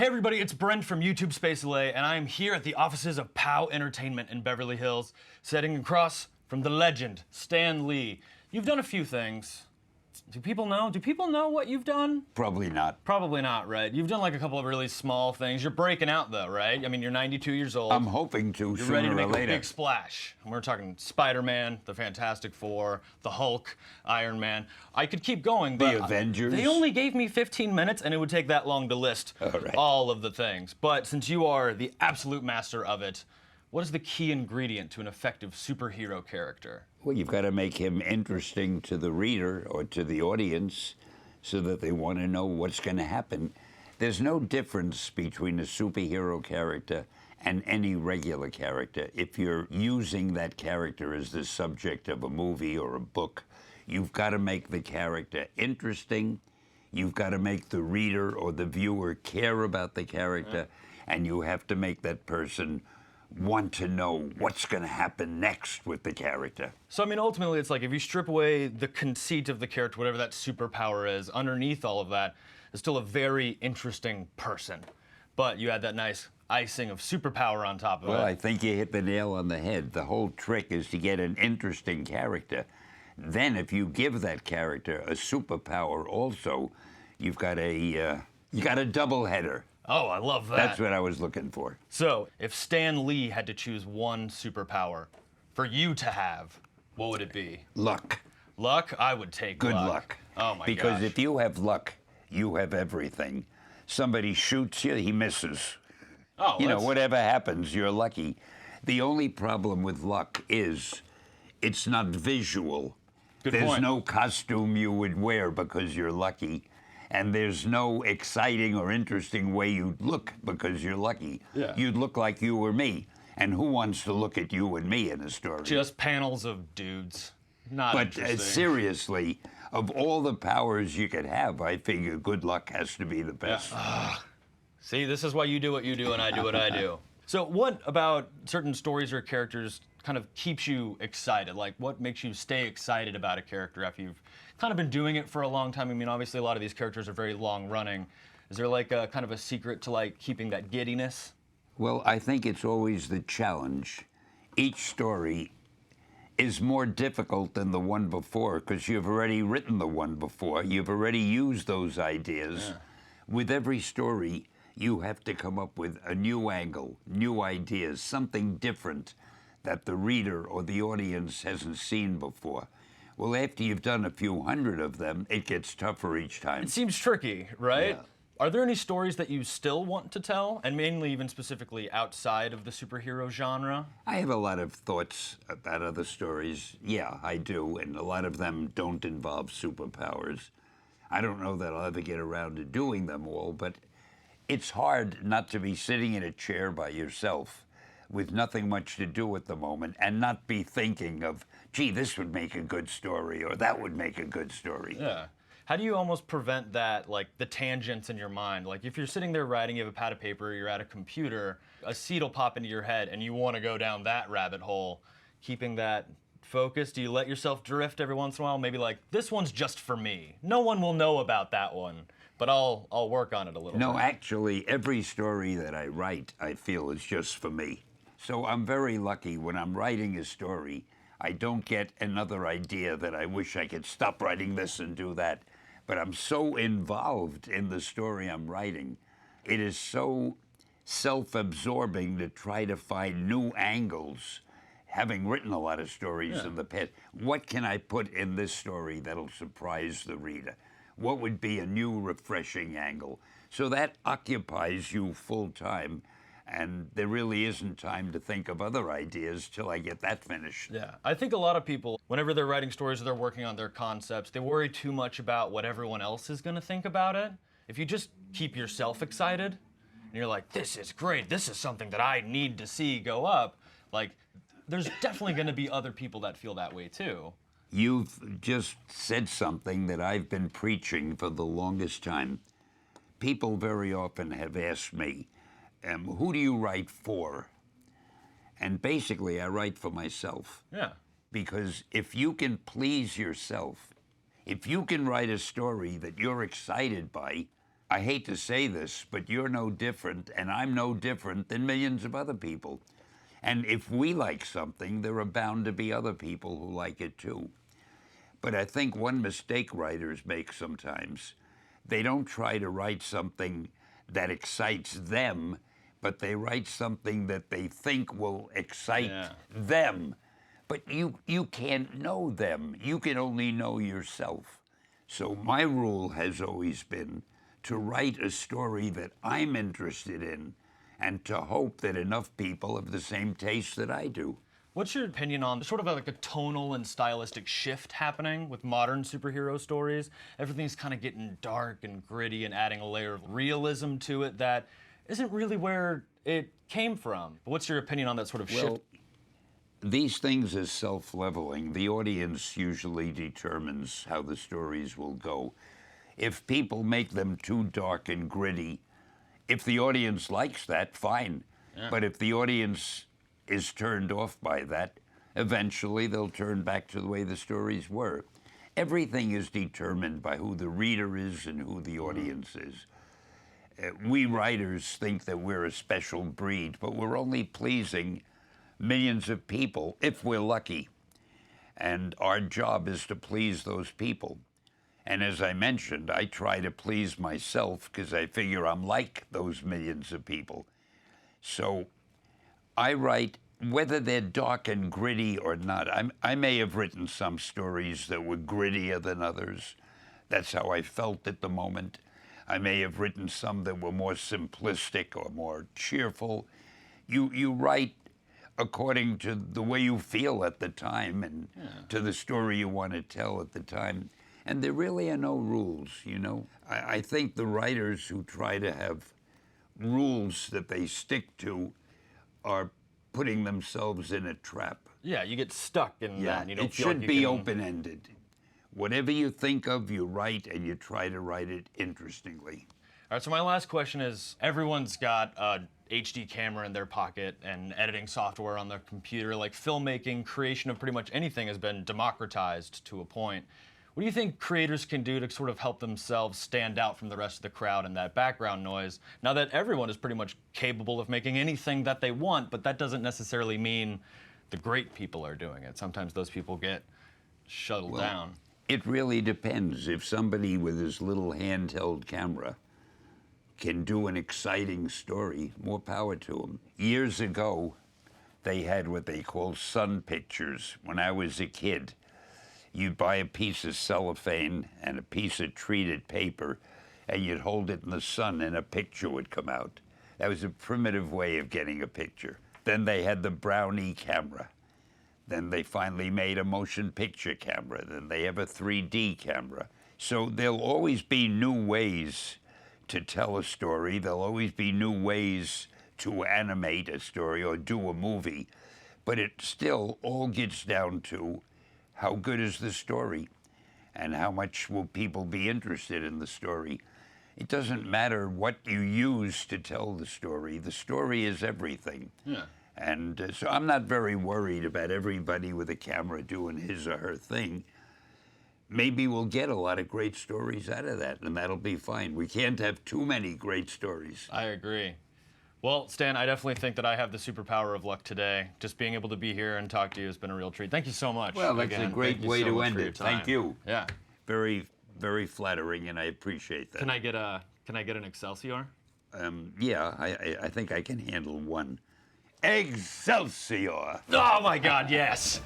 Hey everybody, it's Brent from YouTube Space LA, and I am here at the offices of POW Entertainment in Beverly Hills, sitting across from the legend, Stan Lee. You've done a few things. Do people know? Do people know what you've done? Probably not. Probably not, right? You've done like a couple of really small things. You're breaking out though, right? I mean, you're 92 years old. I'm hoping to, You're sooner ready to or make later. a big splash. And we're talking Spider-Man, the Fantastic Four, the Hulk, Iron Man. I could keep going, but The Avengers. they only gave me 15 minutes, and it would take that long to list all of the things. But since you are the absolute master of it, what is the key ingredient to an effective superhero character? Well, you've got to make him interesting to the reader or to the audience so that they want to know what's going to happen. There's no difference between a superhero character and any regular character. If you're using that character as the subject of a movie or a book, you've got to make the character interesting. You've got to make the reader or the viewer care about the character, and you have to make that person want to know what's going to happen next with the character. So, I mean, ultimately, it's like if you strip away the conceit of the character, whatever that superpower is, underneath all of that is still a very interesting person. But you add that nice icing of superpower on top of it. Well, I think you hit the nail on the head. The whole trick is to get an interesting character. Then, if you give that character a superpower also, you've got a double header. Oh, I love that. That's what I was looking for. So, if Stan Lee had to choose one superpower for you to have, what would it be? Luck. Luck? I would take Good luck. Oh my Because gosh. if you have luck, you have everything. Somebody shoots you, he misses. Oh, You know, whatever happens, you're lucky. The only problem with luck is it's not visual. Good There's point. no costume you would wear because you're lucky. And there's no exciting or interesting way you'd look because you're lucky. Yeah. You'd look like you or me. And who wants to look at you and me in a story? Just panels of dudes. Not But interesting. seriously, of all the powers you could have, I figure good luck has to be the best. See, this is why you do what you do and I do what I do. So what about certain stories or characters kind of keeps you excited? Like, what makes you stay excited about a character after you've kind of been doing it for a long time? I mean, obviously a lot of these characters are very long running. Is there like a kind of a secret to like keeping that giddiness? Well, I think it's always the challenge. Each story is more difficult than the one before because you've already written the one before. You've already used those ideas. With every story, you have to come up with a new angle, new ideas, something different that the reader or the audience hasn't seen before. Well, after you've done a few hundred of them, it gets tougher each time. It seems tricky, right? Yeah. Are there any stories that you still want to tell, and mainly even specifically outside of the superhero genre? I have a lot of thoughts about other stories. Yeah, I do, and a lot of them don't involve superpowers. I don't know that I'll ever get around to doing them all, but it's hard not to be sitting in a chair by yourself with nothing much to do at the moment and not be thinking of, gee, this would make a good story or that would make a good story. Yeah. How do you almost prevent that, like the tangents in your mind? Like if you're sitting there writing, you have a pad of paper, you're at a computer, a seed will pop into your head and you want to go down that rabbit hole. Keeping that focused, do you let yourself drift every once in a while? Maybe like, this one's just for me. No one will know about that one, but I'll work on it a little No, bit. actually, every story that I write, I feel is just for me. So I'm very lucky when I'm writing a story, I don't get another idea that I wish I could stop writing this and do that. But I'm so involved in the story I'm writing. It is so self-absorbing to try to find new angles. Having written a lot of stories in the past, what can I put in this story that'll surprise the reader? What would be a new, refreshing angle? So that occupies you full time. And there really isn't time to think of other ideas till I get that finished. Yeah, I think a lot of people, whenever they're writing stories or they're working on their concepts, they worry too much about what everyone else is going to think about it. If you just keep yourself excited, and you're like, this is great, this is something that I need to see go up, like, there's definitely going to be other people that feel that way too. You've just said something that I've been preaching for the longest time. People very often have asked me, who do you write for? And basically, I write for myself. Yeah. Because if you can please yourself, if you can write a story that you're excited by, I hate to say this, but you're no different, and I'm no different than millions of other people. And if we like something, there are bound to be other people who like it too. But I think one mistake writers make sometimes, they don't try to write something that excites them, but they write something that they think will excite them. But you can't know them. You can only know yourself. So my rule has always been to write a story that I'm interested in and to hope that enough people have the same taste that I do. What's your opinion on sort of like a tonal and stylistic shift happening with modern superhero stories? Everything's kind of getting dark and gritty and adding a layer of realism to it that isn't really where it came from. What's your opinion on that sort of shift? These things are self-leveling. The audience usually determines how the stories will go. If people make them too dark and gritty, if the audience likes that, fine. Yeah. But if the audience is turned off by that, eventually they'll turn back to the way the stories were. Everything is determined by who the reader is and who the audience is. We writers think that we're a special breed, but we're only pleasing millions of people if we're lucky. And our job is to please those people. And as I mentioned, I try to please myself because I figure I'm like those millions of people. So I write, whether they're dark and gritty or not. I may have written some stories that were grittier than others. That's how I felt at the moment. I may have written some that were more simplistic or more cheerful. You write according to the way you feel at the time and to the story you want to tell at the time. And there really are no rules, you know. I think the writers who try to have rules that they stick to are putting themselves in a trap. Yeah, you get stuck in that. And you don't it feel should like be open-ended. Whatever you think of, you write, and you try to write it interestingly. All right, so my last question is, everyone's got a HD camera in their pocket and editing software on their computer. Like filmmaking, creation of pretty much anything has been democratized to a point. What do you think creators can do to sort of help themselves stand out from the rest of the crowd and that background noise, now that everyone is pretty much capable of making anything that they want, but that doesn't necessarily mean the great people are doing it. Sometimes those people get shuttled down. It really depends. If somebody with his little handheld camera can do an exciting story, more power to them. Years ago, they had what they call sun pictures. When I was a kid, you'd buy a piece of cellophane and a piece of treated paper, and you'd hold it in the sun and a picture would come out. That was a primitive way of getting a picture. Then they had the Brownie camera. Then they finally made a motion picture camera. Then they have a 3D camera. So there'll always be new ways to tell a story. There'll always be new ways to animate a story or do a movie. But it still all gets down to how good is the story and how much will people be interested in the story. It doesn't matter what you use to tell the story. The story is everything. Yeah. And so I'm not very worried about everybody with a camera doing his or her thing. Maybe we'll get a lot of great stories out of that, and that'll be fine. We can't have too many great stories. I agree. Well, Stan, I definitely think that I have the superpower of luck today. Just being able to be here and talk to you has been a real treat. Thank you so much. Well, that's a great way to end it. Thank you. Yeah. Very, very flattering, and I appreciate that. Can I get an Excelsior? Yeah, I think I can handle one. Excelsior! Oh my God, yes!